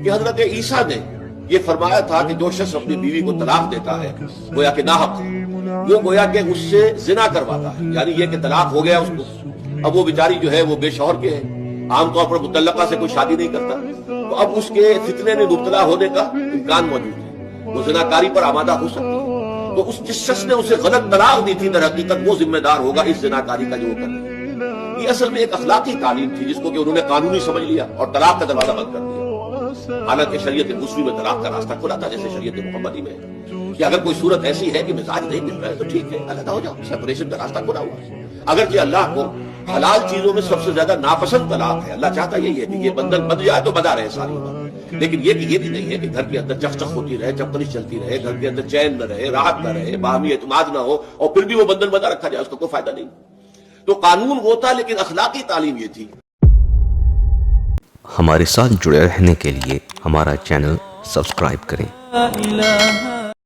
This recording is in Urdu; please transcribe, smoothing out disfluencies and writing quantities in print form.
کہ حضرت عیسیٰ نے یہ فرمایا تھا کہ جو شخص اپنی بیوی کو طلاق دیتا ہے گویا کہ ناحق وہ گویا کہ اس سے زنا کرواتا ہے، یعنی یہ کہ طلاق ہو گیا اس کو، اب وہ بیچاری جو ہے وہ بے شوہر کے ہے، عام طور پر مطلقہ سے کوئی شادی نہیں کرتا، تو اب اس کے فتنے میں مبتلا ہونے کا امکان موجود ہے، وہ زناکاری پر آمادہ ہو سکتی ہے، تو اس جس شخص نے اسے غلط طلاق دی تھی در حقیقت وہ ذمہ دار ہوگا اس زناکاری کا جو وہ کر دیا۔ یہ اصل میں ایک اخلاقی تعلیم تھی جس کو کہ انہوں نے قانونی سمجھ لیا اور طلاق کا دروازہ بند کر دیا، حالانکہ شریعت موسوی میں طلاق کا راستہ کھلا تھا جیسے شریعت محمدی میں ہے کہ اگر کوئی صورت ایسی ہے کہ مزاج نہیں مل رہا ہے تو ٹھیک ہے علیحدہ ہو جاؤ، سیپریشن کا راستہ کھلا ہوا ہے۔ اگرچہ اللہ کو حلال چیزوں میں سب سے زیادہ ناپسند طلاق ہے، اللہ چاہتا یہی ہے کہ یہ بندھن بندھ جائے تو بدا رہے ساری عمر، لیکن یہ کہ یہ بھی نہیں ہے کہ گھر کے اندر چکچک ہوتی رہے، چپتنش چلتی رہے، گھر کے اندر چین نہ رہے، راحت نہ رہے، باہمی اعتماد نہ ہو اور پھر بھی وہ بندھن بندہ رکھا جائے، اس کا کوئی فائدہ نہیں۔ تو قانون وہ تھا لیکن اخلاقی تعلیم یہ تھی۔ ہمارے ساتھ جڑے رہنے کے لیے ہمارا چینل سبسکرائب کریں۔